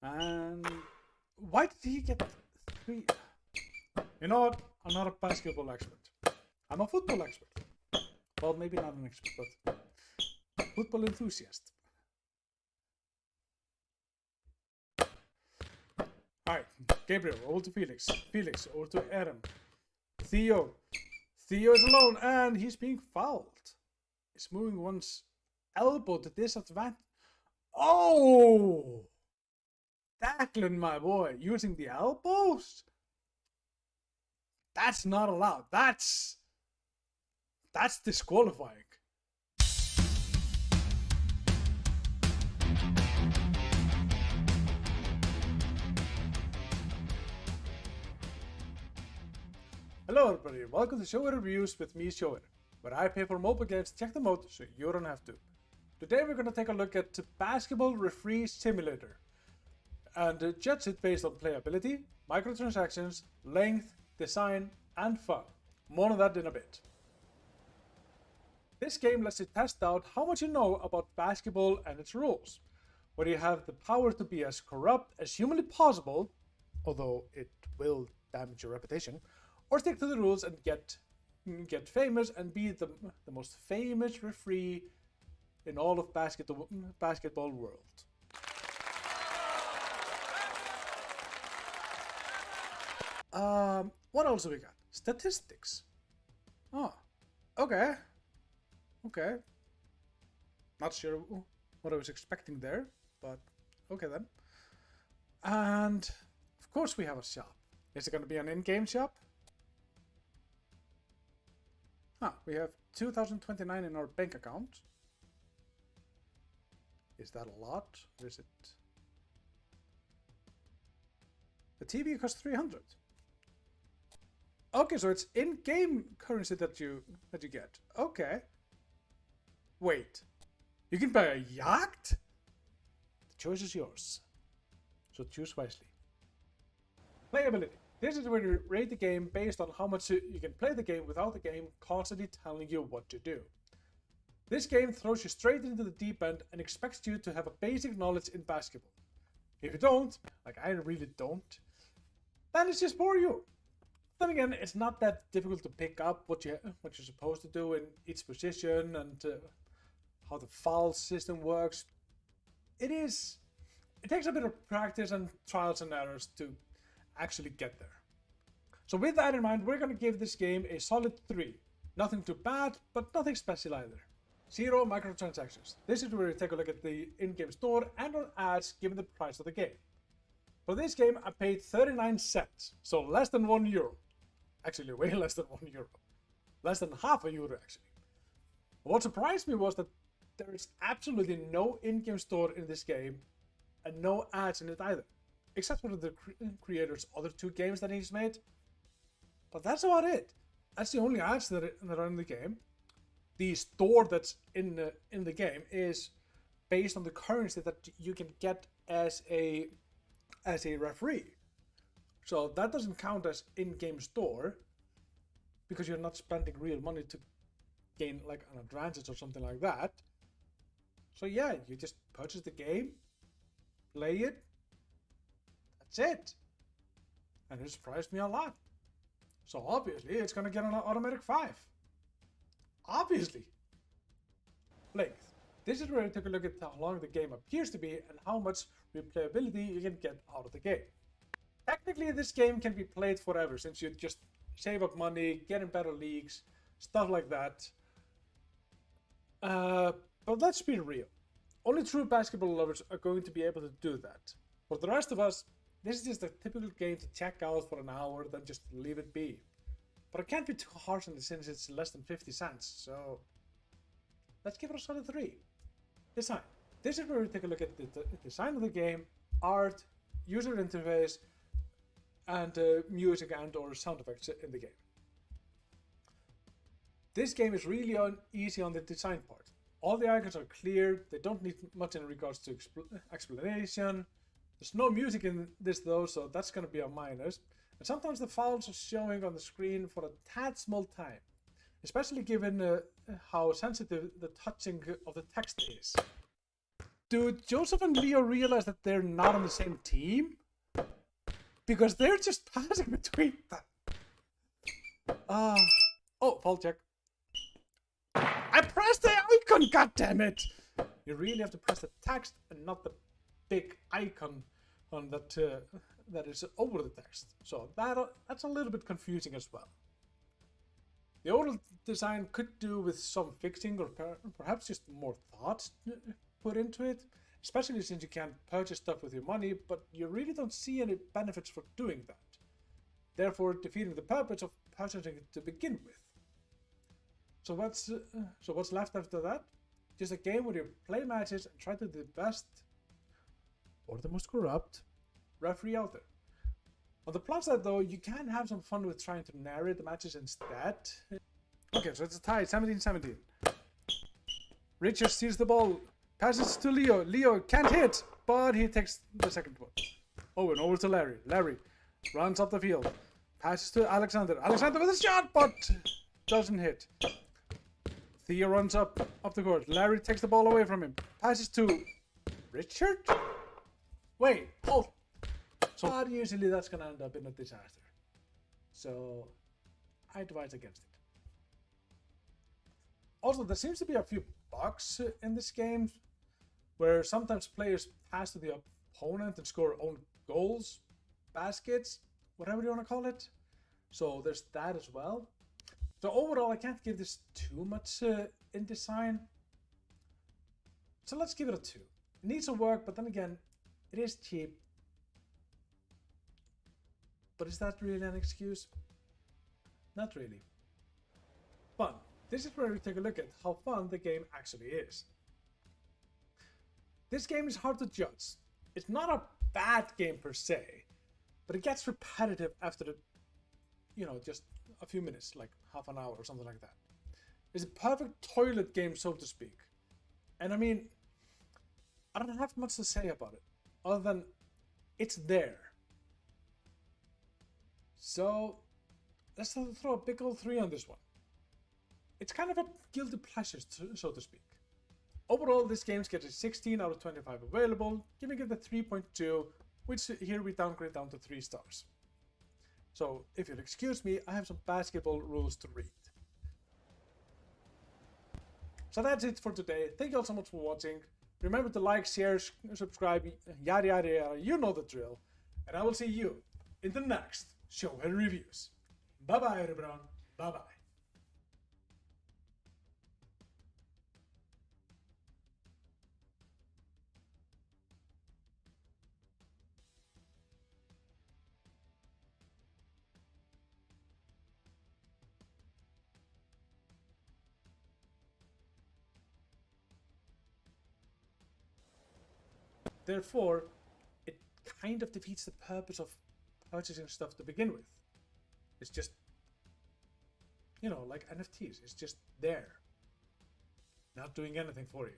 And why did he get 3? You know what? I'm not a basketball expert. I'm a football expert. Well, maybe not an expert, but football enthusiast. Alright, Gabriel, over to Felix. Felix, over to Aaron. Theo. Theo is alone and he's being fouled. He's moving one's elbow to disadvantage. Oh! Tackling my boy using the elbows? That's not allowed. That's disqualifying. Hello everybody, welcome to Sjoher Reviews with me, Sjoher, where I pay for mobile games to check them out so you don't have to. Today we're going to take a look at Basketball Referee Simulator and judge it based on playability, microtransactions, length, design and fun. More on that in a bit. This game lets you test out how much you know about basketball and its rules, where you have the power to be as corrupt as humanly possible, although it will damage your reputation, or stick to the rules and get famous and be the most famous referee in all of basketball world. What else have we got? Statistics. Oh, okay. Okay. Not sure what I was expecting there, but okay then. And of course we have a shop. Is it going to be an in-game shop? We have 2029 in our bank account. Is that a lot? Or is it? The TV costs 300. Okay, so it's in-game currency that you get. Okay. Wait, you can buy a yacht? The choice is yours, so choose wisely. Playability. This is where you rate the game based on how much you can play the game without the game constantly telling you what to do. This game throws you straight into the deep end and expects you to have a basic knowledge in basketball. If you don't, like I really don't, then it's just for you. Then again, it's not that difficult to pick up what you're supposed to do in each position and how the foul system works. It takes a bit of practice and trials and errors to actually get there. So with that in mind, we're going to give this game a solid 3. Nothing too bad, but nothing special either. 0 microtransactions. This is where we take a look at the in-game store and on ads given the price of the game. For this game, I paid 39 cents, so less than €1. Actually, way less than €1. Less than half a euro, actually. What surprised me was that there is absolutely no in-game store in this game and no ads in it either. Except for the creator's other 2 games that he's made. But that's about it. That's the only ads that are in the game. The store that's in the game is based on the currency that you can get as a referee. So that doesn't count as in-game store because you're not spending real money to gain like an advantage or something like that. So yeah, you just purchase the game, play it, that's it. And it surprised me a lot. So obviously it's gonna get an automatic 5. Obviously. Length. This is where I took a look at how long the game appears to be and how much replayability you can get out of the game. Technically this game can be played forever since you just save up money, get in better leagues, stuff like that. But let's be real. Only true basketball lovers are going to be able to do that. For the rest of us, this is just a typical game to check out for an hour, then just leave it be. But it can't be too harsh on it since it's less than 50 cents, so let's give it a solid 3. Design. This is where we take a look at the design of the game, art, user interface, and music and or sound effects in the game. This game is really easy on the design part. All the icons are clear, they don't need much in regards to explanation. There's no music in this though, so that's going to be a minus. And sometimes the fouls are showing on the screen for a tad small time, especially given how sensitive the touching of the text is. do Joseph and Leo realize that they're not on the same team? Because they're just passing between them. Oh, fault check. I pressed the icon, goddammit! You really have to press the text and not the big icon on that that is over the text. So that's a little bit confusing as well. The old design could do with some fixing or perhaps just more thought put into it, especially since you can't purchase stuff with your money, but you really don't see any benefits for doing that, therefore defeating the purpose of purchasing it to begin with. So what's left after that? Just a game where you play matches and try to do the best or the most corrupt referee out there. On the plus side though, you can have some fun with trying to narrate the matches instead. Okay, so it's a tie, 17-17. Richard steals the ball, passes to Leo. Leo can't hit, but he takes the second one. Oh, and over to Larry. Larry runs up the field, passes to Alexander. Alexander with a shot, but doesn't hit. Theo runs up the court. Larry takes the ball away from him. Passes to Richard? Wait, hold. So usually that's going to end up in a disaster. So I advise against it. Also, there seems to be a few bugs in this game where sometimes players pass to the opponent and score own goals, baskets, whatever you want to call it. So there's that as well. So overall, I can't give this too much in design. So let's give it a 2. It needs some work, but then again, it is cheap. But is that really an excuse? Not really. Fun. This is where we take a look at how fun the game actually is. This game is hard to judge. It's not a bad game per se, but it gets repetitive after just a few minutes, like half an hour or something like that. It's a perfect toilet game, so to speak. And I mean, I don't have much to say about it, other than it's there. So let's throw a big old 3 on this one. It's kind of a guilty pleasure, so to speak. Overall, this game gets a 16 out of 25 available, giving it a 3.2, which here we downgrade down to 3 stars. So, if you'll excuse me, I have some basketball rules to read. So that's it for today. Thank you all so much for watching. Remember to like, share, subscribe, yada yada yada, you know the drill. And I will see you in the next Sjoher Reviews. Bye bye everyone. Bye bye. Therefore, it kind of defeats the purpose of purchasing stuff to begin with. It's just, like NFTs. It's just there, not doing anything for you.